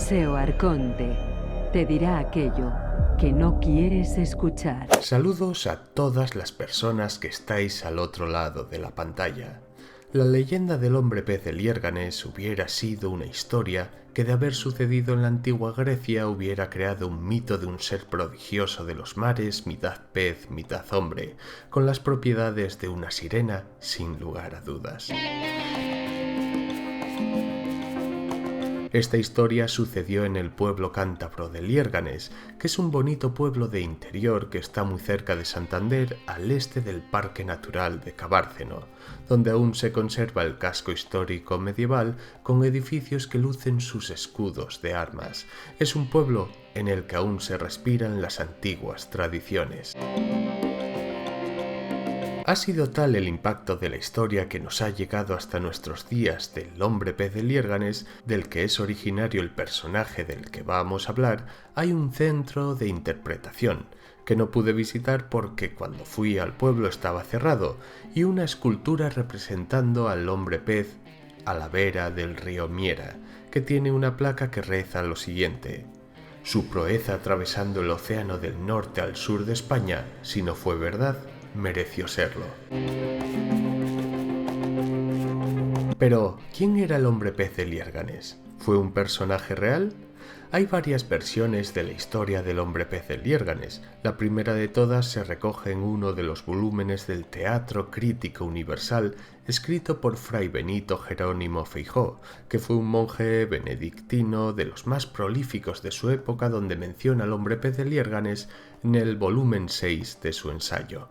Paseo Arconte te dirá aquello que no quieres escuchar. Saludos a todas las personas que estáis al otro lado de la pantalla. La leyenda del hombre pez de Liérganes hubiera sido una historia que, de haber sucedido en la antigua Grecia, hubiera creado un mito de un ser prodigioso de los mares, mitad pez, mitad hombre, con las propiedades de una sirena, sin lugar a dudas. Esta historia sucedió en el pueblo cántabro de Liérganes, que es un bonito pueblo de interior que está muy cerca de Santander, al este del Parque Natural de Cabárceno, donde aún se conserva el casco histórico medieval con edificios que lucen sus escudos de armas. Es un pueblo en el que aún se respiran las antiguas tradiciones. Ha sido tal el impacto de la historia que nos ha llegado hasta nuestros días del hombre pez de Liérganes, del que es originario el personaje del que vamos a hablar. Hay un centro de interpretación que no pude visitar porque cuando fui al pueblo estaba cerrado, y una escultura representando al hombre pez a la vera del río Miera, que tiene una placa que reza lo siguiente: su proeza atravesando el océano del norte al sur de España, si no fue verdad, mereció serlo. Pero, ¿quién era el hombre pez de Liérganes? ¿Fue un personaje real? Hay varias versiones de la historia del hombre pez de Liérganes. La primera de todas se recoge en uno de los volúmenes del Teatro Crítico Universal, escrito por Fray Benito Jerónimo Feijoo, que fue un monje benedictino de los más prolíficos de su época, donde menciona al hombre pez de Liérganes en el volumen 6 de su ensayo.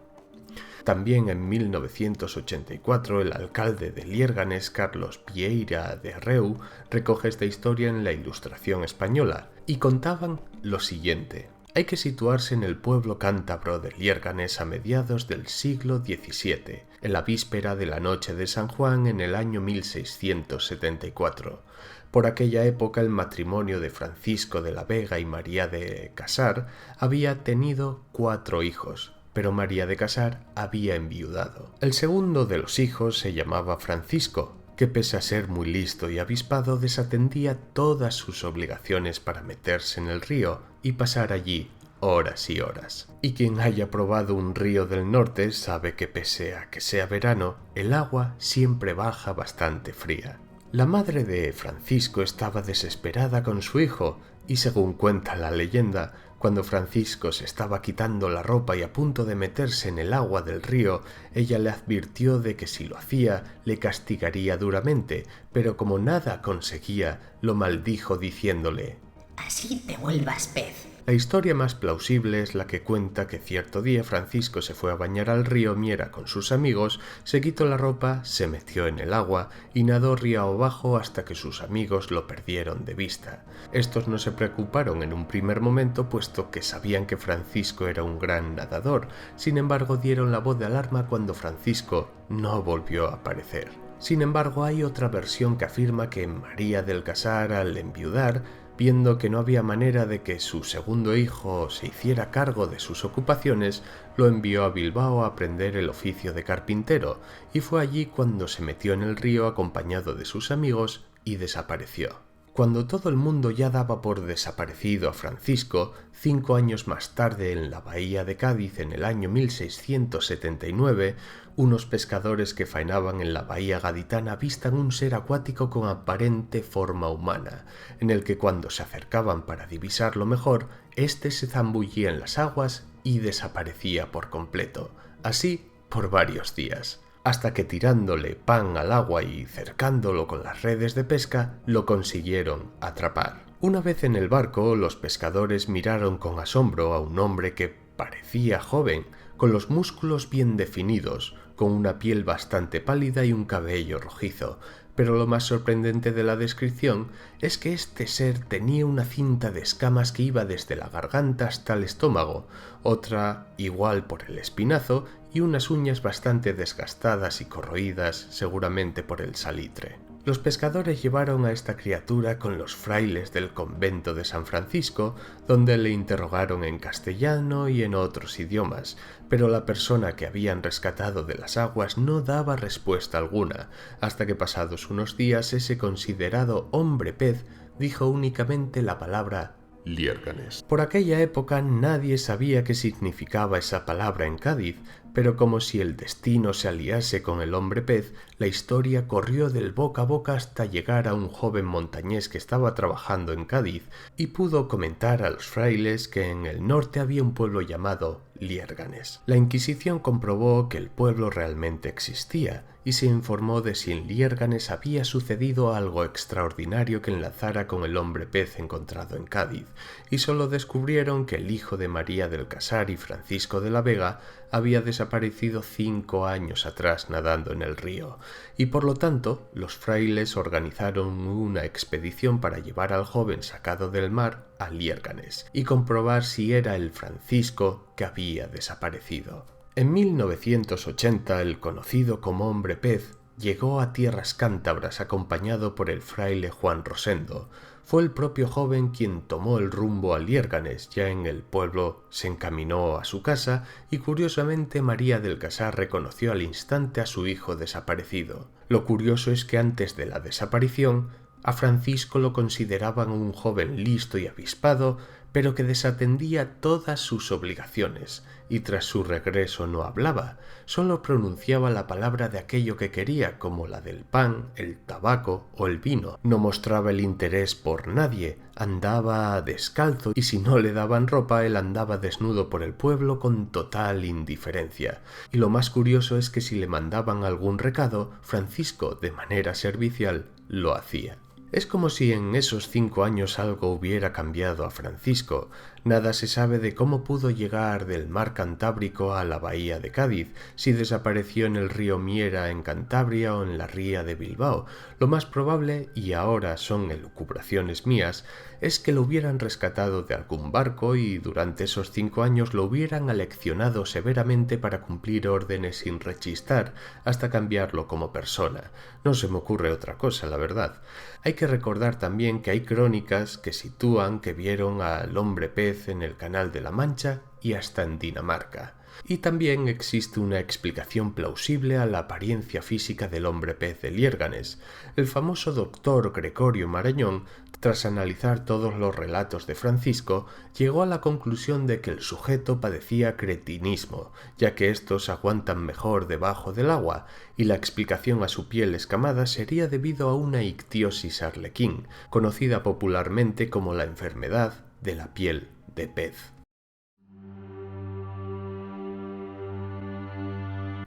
También en 1984 el alcalde de Liérganes, Carlos Vieira de Reu, recoge esta historia en la Ilustración española, y contaban lo siguiente. Hay que situarse en el pueblo cántabro de Liérganes a mediados del siglo XVII, en la víspera de la noche de San Juan en el año 1674. Por aquella época el matrimonio de Francisco de la Vega y María de Casar había tenido 4 hijos, pero María de Casar había enviudado. El segundo de los hijos se llamaba Francisco, que pese a ser muy listo y avispado, desatendía todas sus obligaciones para meterse en el río y pasar allí horas y horas. Y quien haya probado un río del norte sabe que pese a que sea verano, el agua siempre baja bastante fría. La madre de Francisco estaba desesperada con su hijo, y según cuenta la leyenda, cuando Francisco se estaba quitando la ropa y a punto de meterse en el agua del río, ella le advirtió de que si lo hacía le castigaría duramente, pero como nada conseguía, lo maldijo diciéndole: «Así te vuelvas pez». La historia más plausible es la que cuenta que cierto día Francisco se fue a bañar al río Miera con sus amigos, se quitó la ropa, se metió en el agua y nadó río abajo hasta que sus amigos lo perdieron de vista. Estos no se preocuparon en un primer momento, puesto que sabían que Francisco era un gran nadador. Sin embargo, dieron la voz de alarma cuando Francisco no volvió a aparecer. Sin embargo, hay otra versión que afirma que María del Casar, al enviudar, viendo que no había manera de que su segundo hijo se hiciera cargo de sus ocupaciones, lo envió a Bilbao a aprender el oficio de carpintero, y fue allí cuando se metió en el río acompañado de sus amigos y desapareció. Cuando todo el mundo ya daba por desaparecido a Francisco, 5 años más tarde, en la bahía de Cádiz, en el año 1679, unos pescadores que faenaban en la bahía gaditana avistan un ser acuático con aparente forma humana, en el que cuando se acercaban para divisarlo mejor, éste se zambullía en las aguas y desaparecía por completo, así por varios días, hasta que tirándole pan al agua y cercándolo con las redes de pesca, lo consiguieron atrapar. Una vez en el barco, los pescadores miraron con asombro a un hombre que parecía joven, con los músculos bien definidos, con una piel bastante pálida y un cabello rojizo, pero lo más sorprendente de la descripción es que este ser tenía una cinta de escamas que iba desde la garganta hasta el estómago, otra igual por el espinazo y unas uñas bastante desgastadas y corroídas, seguramente por el salitre. Los pescadores llevaron a esta criatura con los frailes del convento de San Francisco, donde le interrogaron en castellano y en otros idiomas, pero la persona que habían rescatado de las aguas no daba respuesta alguna, hasta que pasados unos días ese considerado hombre pez dijo únicamente la palabra Liérganes. Por aquella época nadie sabía qué significaba esa palabra en Cádiz, pero como si el destino se aliase con el hombre pez, la historia corrió del boca a boca hasta llegar a un joven montañés que estaba trabajando en Cádiz y pudo comentar a los frailes que en el norte había un pueblo llamado Liérganes. La Inquisición comprobó que el pueblo realmente existía y se informó de si en Liérganes había sucedido algo extraordinario que enlazara con el hombre pez encontrado en Cádiz, y solo descubrieron que el hijo de María del Casar y Francisco de la Vega había desaparecido 5 años atrás nadando en el río, y por lo tanto los frailes organizaron una expedición para llevar al joven sacado del mar a Liérganes y comprobar si era el Francisco que había desaparecido. En 1980 el conocido como hombre pez llegó a tierras cántabras acompañado por el fraile Juan Rosendo. Fue el propio joven quien tomó el rumbo a Liérganes. Ya en el pueblo se encaminó a su casa y curiosamente María del Casar reconoció al instante a su hijo desaparecido. Lo curioso es que antes de la desaparición a Francisco lo consideraban un joven listo y avispado, pero que desatendía todas sus obligaciones, y tras su regreso no hablaba, solo pronunciaba la palabra de aquello que quería, como la del pan, el tabaco o el vino. No mostraba el interés por nadie, andaba descalzo y si no le daban ropa él andaba desnudo por el pueblo con total indiferencia. Y lo más curioso es que si le mandaban algún recado, Francisco, de manera servicial, lo hacía. Es como si en esos 5 años algo hubiera cambiado a Francisco. Nada se sabe de cómo pudo llegar del mar Cantábrico a la bahía de Cádiz, si desapareció en el río Miera en Cantabria o en la ría de Bilbao. Lo más probable, y ahora son elucubraciones mías, es que lo hubieran rescatado de algún barco y durante esos 5 años lo hubieran aleccionado severamente para cumplir órdenes sin rechistar, hasta cambiarlo como persona. No se me ocurre otra cosa, la verdad. Hay que recordar también que hay crónicas que sitúan que vieron al hombre pez en el Canal de la Mancha y hasta en Dinamarca. Y también existe una explicación plausible a la apariencia física del hombre pez de Liérganes. El famoso doctor Gregorio Marañón, tras analizar todos los relatos de Francisco, llegó a la conclusión de que el sujeto padecía cretinismo, ya que estos aguantan mejor debajo del agua, y la explicación a su piel escamada sería debido a una ictiosis arlequín, conocida popularmente como la enfermedad de la piel de pez.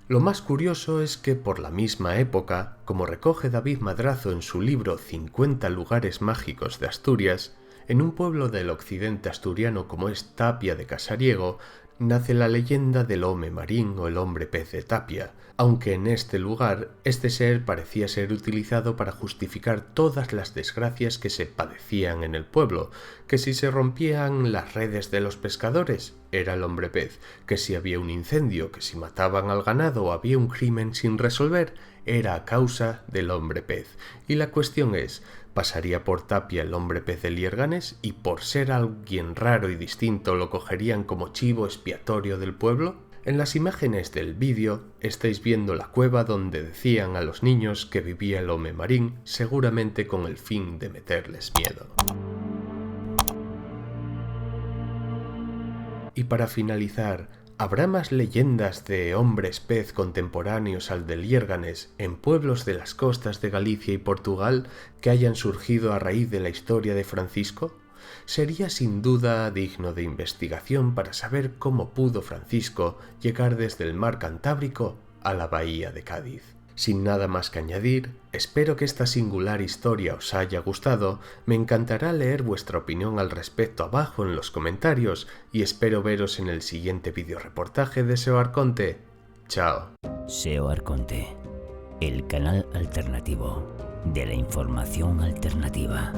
Lo más curioso es que por la misma época, como recoge David Madrazo en su libro 50 lugares mágicos de Asturias, en un pueblo del occidente asturiano como es Tapia de Casariego, nace la leyenda del home marín o el hombre pez de Tapia, aunque en este lugar este ser parecía ser utilizado para justificar todas las desgracias que se padecían en el pueblo, que si se rompían las redes de los pescadores, era el hombre pez, que si había un incendio, que si mataban al ganado o había un crimen sin resolver, era a causa del hombre pez. Y la cuestión es, ¿pasaría por Tapia el hombre pez de Liérganes y por ser alguien raro y distinto lo cogerían como chivo expiatorio del pueblo? En las imágenes del vídeo estáis viendo la cueva donde decían a los niños que vivía el home marín, seguramente con el fin de meterles miedo. Y para finalizar, ¿habrá más leyendas de hombres pez contemporáneos al de Liérganes en pueblos de las costas de Galicia y Portugal que hayan surgido a raíz de la historia de Francisco? Sería sin duda digno de investigación para saber cómo pudo Francisco llegar desde el mar Cantábrico a la bahía de Cádiz. Sin nada más que añadir, espero que esta singular historia os haya gustado, me encantará leer vuestra opinión al respecto abajo en los comentarios y espero veros en el siguiente videoreportaje de SEO Arconte. ¡Chao! SEO Arconte, el canal alternativo de la información alternativa.